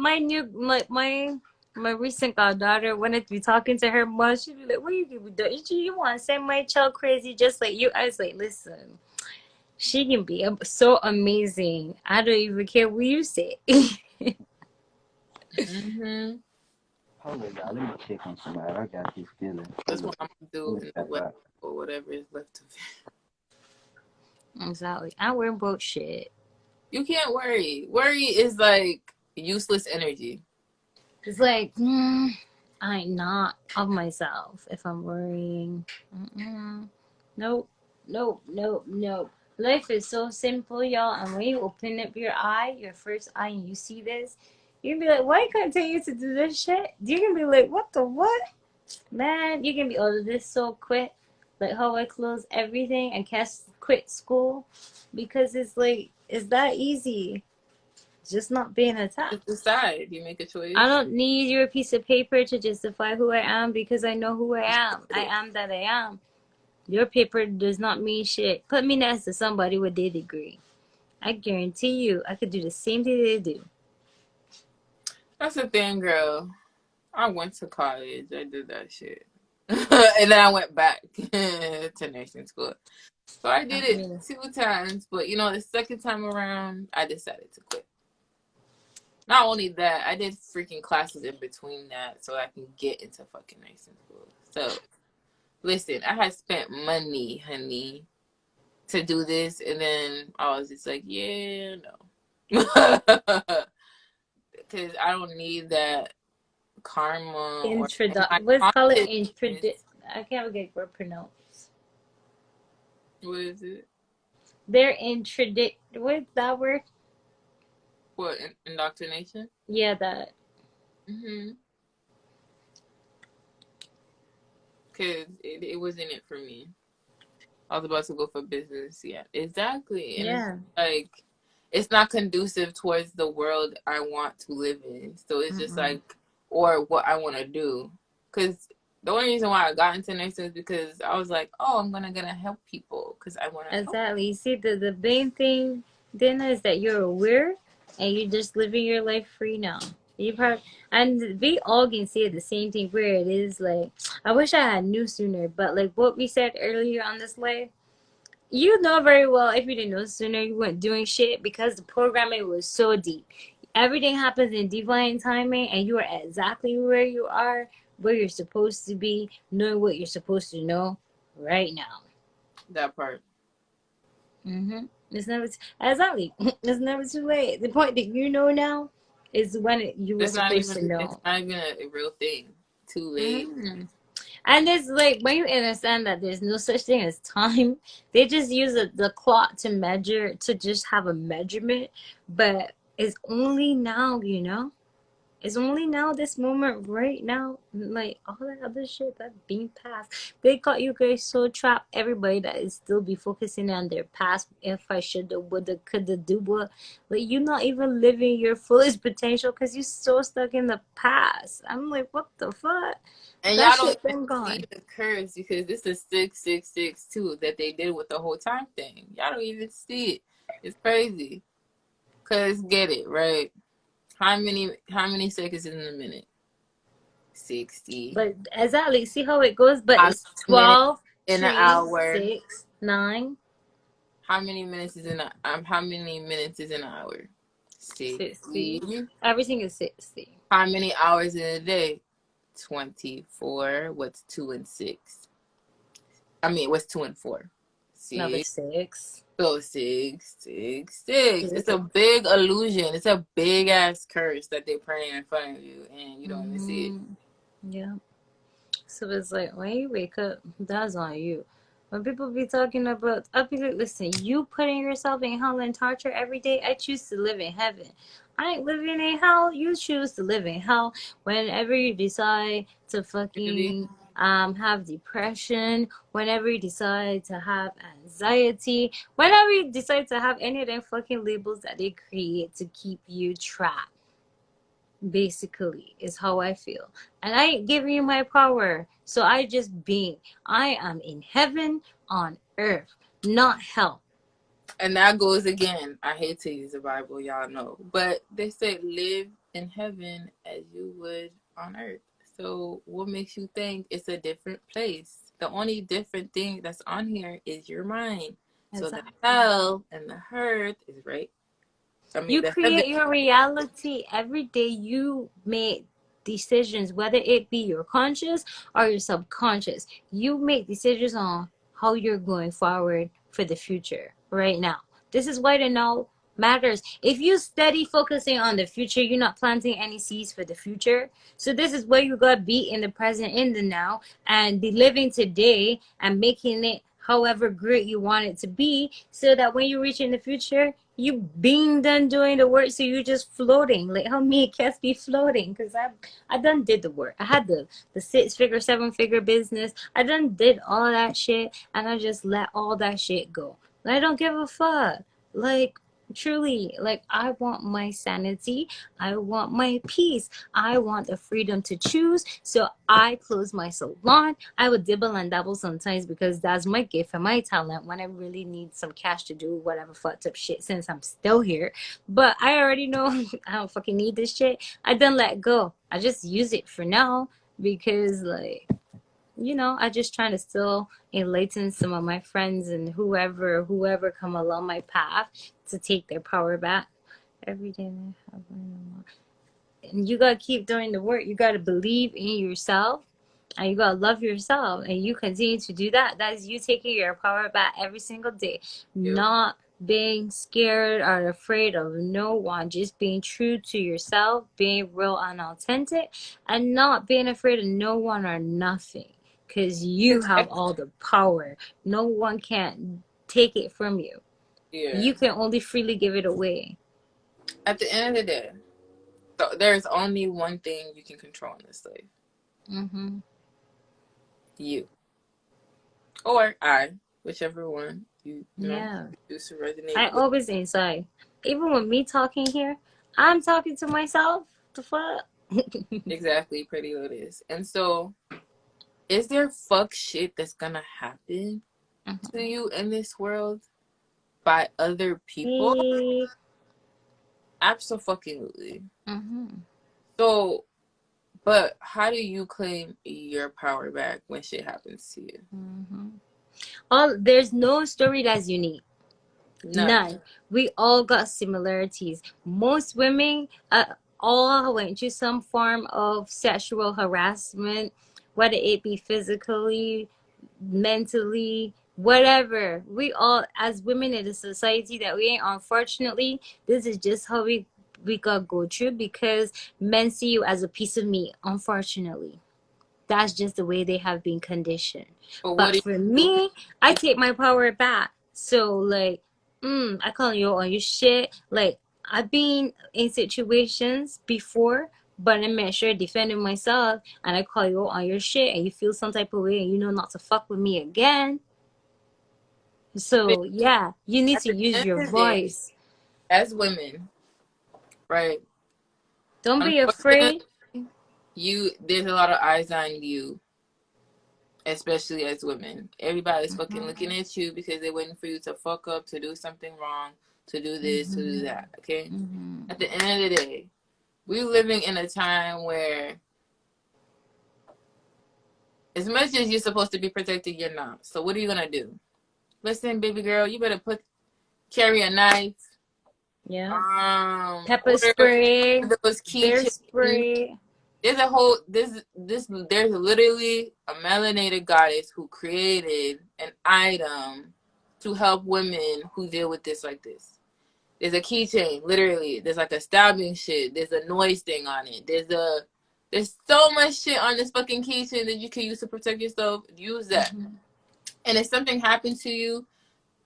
my recent goddaughter, when it be talking to her mom, she'd be like, "What you be doing? You want to send my child crazy just like you?" I was like, "Listen, she can be so amazing. I don't even care what you say." Mm-hmm. Hold on, y'all. Let me check on somebody. I got this feeling. That's Hold what up. I'm gonna Let do me in the step West out. or whatever is left of it. Exactly. I wear bullshit. You can't worry. Worry is like useless energy. It's like, I'm not of myself if I'm worrying. Mm-mm. Nope, nope, nope, nope. Life is so simple, y'all. And when you open up your eye, your first eye, and you see this, you can be like, why can't I tell you to do this shit? You can be like, what the what? Man, you can be, oh, this so quick. Like how I close everything and quit school because it's like, it's that easy. Just not being attacked. Just decide. You make a choice. I don't need your piece of paper to justify who I am because I know who I am. I am that I am. Your paper does not mean shit. Put me next to somebody with their degree. I guarantee you, I could do the same thing they do. That's the thing, girl. I went to college. I did that shit. And then I went back to nursing school. So I did it 2 times. But, the second time around, I decided to quit. Not only that, I did freaking classes in between that so I can get into fucking nursing school. So, listen, I had spent money, honey, to do this. And then I was just like, yeah, no. Because I don't need that karma or Let's call it consciousness. I can't get word pronounced. What is it? They're what's that word? What, indoctrination? Yeah, that. Because it wasn't it for me. I was about to go for business. Yeah, exactly. And Yeah. it's like, it's not conducive towards the world I want to live in. So it's just like, or what I want to do. Because the only reason why I got into nursing is because I was like, oh, I'm gonna help people because I want to help. Exactly. You see, the main thing, Dana, is that you're aware and you're just living your life free now. And we all can say the same thing where it is like, I wish I had knew sooner, but like what we said earlier on this live, you know very well if you didn't know sooner, you weren't doing shit because the programming was so deep. Everything happens in divine timing, and you are exactly where you are, where you're supposed to be, knowing what you're supposed to know right now. That part. It's never exactly. It's never too late. The point that you know now is when you were It's not supposed even to know. a real thing. Too late. And it's like when you understand that there's no such thing as time, they just use the clock to measure, to just have a measurement. But it's only now, you know? It's only now, this moment, right now. Like all that other shit that's being passed. They got you guys so trapped. Everybody that is still be focusing on their past. If I shoulda, woulda, coulda, do what. Like you're not even living your fullest potential because you're so stuck in the past. I'm like, what the fuck? And That y'all don't shit been even see gone. the curves because this is 666 too that they did with the whole time thing. Y'all don't even see it. It's crazy. Cause get it right. How many seconds in a minute? 60. But exactly, see how it goes. But How it's many minutes 12, in an 3, hour? 6, 9, How many minutes is in a how many minutes is in an hour? 60. 60. Everything is 60. How many hours in a day? 24. What's 2 and 6? I mean, what's 2 and 4? Another 6. 6. So 6. It's a big illusion. It's a big ass curse that they're praying in front of you, and you don't even see it. Yeah. So it's like when you wake up, that's on you. When people be talking about, I'll be like, listen, you putting yourself in hell and torture every day. I choose to live in heaven. I ain't living in hell. You choose to live in hell. Whenever you decide to Really? fucking have depression, whenever you decide to have anxiety, whenever you decide to have any of them fucking labels that they create to keep you trapped, basically is how I feel. And I ain't giving you my power. So I just being. I am in heaven on earth, not hell. And that goes again. I hate to use the Bible, y'all know, but they say live in heaven as you would on earth. So what makes you think it's a different place? The only different thing that's on here is your mind. So the Exactly. hell and the earth is right. I mean You the heaven. create your reality every day. You make decisions, whether it be your conscious or your subconscious. You make decisions on how you're going forward for the future right now. This is why the now matters. If you steady focusing on the future, you're not planting any seeds for the future. So this is where you gotta be in the present, in the now, and be living today and making it however great you want it to be, so that when you reach in the future, you being done doing the work, so you're just floating like how me and Cass be floating. Because I done did the work. I had the 6-figure 7-figure business. I done did all that shit, and I just let all that shit go. I don't give a fuck. Like truly, like I want my sanity, I want my peace, I want the freedom to choose. So I close my salon. I would dibble and dabble sometimes because that's my gift and my talent when I really need some cash to do whatever fucked up shit, since I'm still here. But I already know I don't fucking need this shit. I done let go. I just use it for now because like, I just trying to still enlighten some of my friends and whoever come along my path to take their power back. Every day I have one. And you gotta keep doing the work. You gotta believe in yourself, and you gotta love yourself, and you continue to do that. That is you taking your power back every single day, not being scared or afraid of no one, just being true to yourself, being real and authentic, and not being afraid of no one or nothing, because you have all the power. No one can take it from you. You can only freely give it away. At the end of the day, so there's only one thing you can control in this life. You. Or I. Whichever one you know choose to resonate I with. always inside. Even with me talking here, I'm talking to myself. The fuck? Exactly, Pretty Lotus. And so, is there fuck shit that's gonna happen to you in this world by other people? Absolutely. So, but how do you claim your power back when shit happens to you? There's no story that's unique. None. We all got similarities. Most women all went through some form of sexual harassment, whether it be physically, mentally, whatever. We all, as women in the society that we ain't, unfortunately, this is just how we gotta go through, because men see you as a piece of meat, unfortunately. that's just the way they have been conditioned. But what But do for you me, I take my power back. So like, I call you on your shit. Like I've been in situations before, but I make sure defending myself, and I call you on your shit, and you feel some type of way, and you know not to fuck with me again. do? So yeah, you need At to the use end your of the day, voice. as women, right? Don't be Unfortunately, afraid. there's a lot of eyes on you, especially as women. Everybody's fucking looking at you because they're waiting for you to fuck up, to do something wrong, to do this, to do that. Okay? At the end of the day, we're living in a time where, as much as you're supposed to be protected, you're not. So what are you gonna do? Listen, baby girl, you better carry a knife. Yeah. Pepper Order spray, those bear keychains. spray. There's there's literally a melanated goddess who created an item to help women who deal with this like this. There's a keychain, literally. There's like a stabbing shit. There's a noise thing on it. There's so much shit on this fucking keychain that you can use to protect yourself. Use that. And if something happened to you,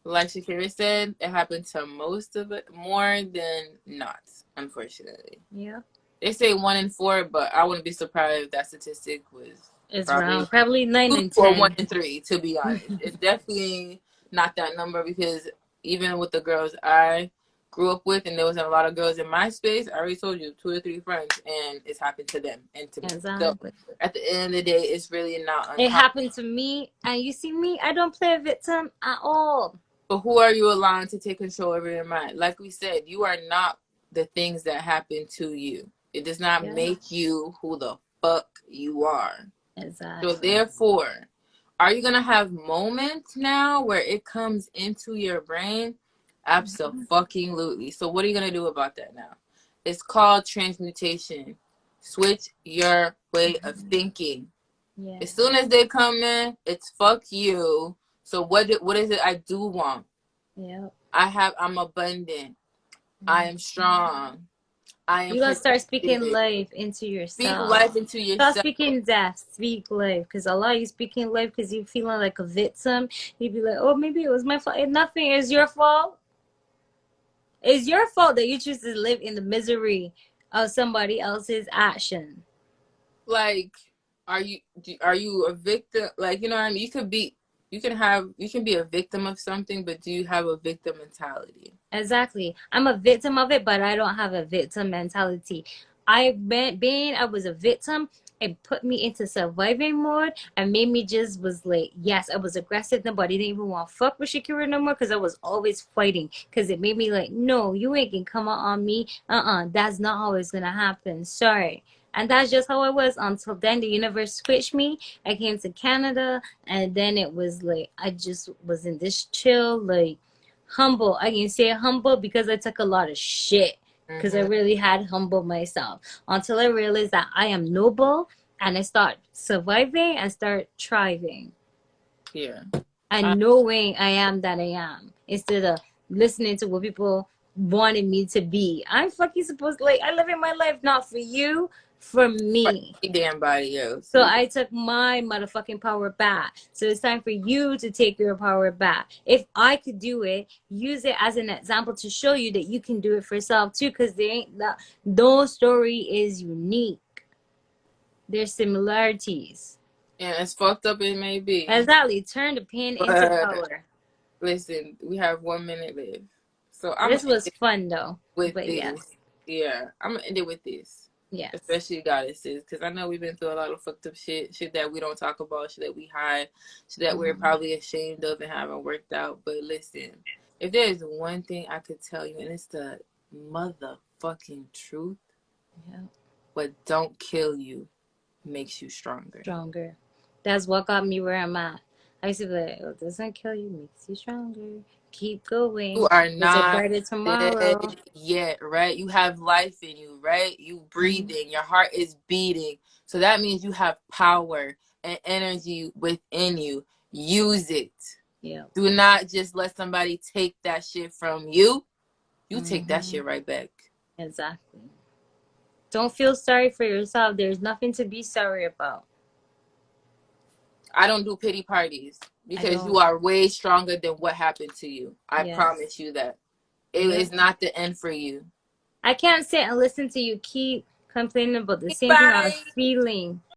like Shakira said, it happened to most of it, more than not, unfortunately. Yeah. They say 1 in 4, but I wouldn't be surprised if that statistic was It's probably wrong. Probably 9 2 and or 10. 1 in 3, to be honest. It's definitely not that number, because even with the girls I grew up with, and there wasn't a lot of girls in my space, I already told you, 2 or 3 friends, and it's happened to them and to me. Exactly. So at the end of the day, it's really not It uncommon. happened to me, and you see me, I don't play a victim at all. But who are you allowing to take control over your mind? Like we said, you are not the things that happen to you. It does not make you who the fuck you are. Exactly. So therefore, are you gonna have moments now where it comes into your brain? Absolutely. So what are you gonna do about that now? It's called transmutation. Switch your way of thinking. Yeah. As soon as they come in, it's fuck you. So what is it I do want? Yeah. I'm abundant. I am strong. I am You gotta start protected. speaking life into yourself. Speak life into yourself. Stop speaking death. Speak life. Because a lot of you speaking life because you feeling like a victim. You'd be like, oh, maybe it was my fault. Nothing is your fault. It's your fault that you choose to live in the misery of somebody else's action. Like, are you a victim? Like, you know what I mean? You can be a victim of something, but do you have a victim mentality? Exactly. I'm a victim of it, but I don't have a victim mentality. I was a victim, it put me into surviving mode and made me just was like, yes, I was aggressive. Nobody didn't even want to fuck with Shakira no more because I was always fighting. Because it made me like, no, you ain't gonna come out on me. That's not how it's gonna happen. Sorry. And that's just how I was until then the universe switched me. I came to Canada, and then it was like I just was in this chill, like humble. I can say humble because I took a lot of shit. Because I really had humbled myself until I realized that I am noble, and I start surviving and start thriving. Yeah. And knowing I am that I am instead of listening to what people wanted me to be. I'm fucking supposed like I live in my life not for you, for me. Damn body else. So I took my motherfucking power back. So it's time for you to take your power back. If I could do it, use it as an example to show you that you can do it for yourself too, because no story is unique. There's similarities. Yeah, as fucked up it may be. Exactly. Turn the pain into power. Listen, we have 1 minute left. So this was fun though. With this. Yes. Yeah. I'm gonna end it with this. Yeah. Especially goddesses, because I know we've been through a lot of fucked up shit that we don't talk about, shit that we hide, shit that we're probably ashamed of and haven't worked out. But listen, if there's one thing I could tell you, and it's the motherfucking truth, what don't kill you makes you stronger. Stronger. That's what got me where I'm at. I used to be like, what doesn't kill you makes you stronger. Keep going. You are not brighter tomorrow. dead yet, right? You have life in you, right? You breathing. Your heart is beating. So that means you have power and energy within you. Use it. Yeah. Do not just let somebody take that shit from you. You take that shit right back. Exactly. Don't feel sorry for yourself. There's nothing to be sorry about. I don't do pity parties because you don't. are way stronger than what happened to you. I Yes. promise you that. It Yep. is not the end for you. I can't sit and listen to you keep complaining about the same thing I was Bye. feeling.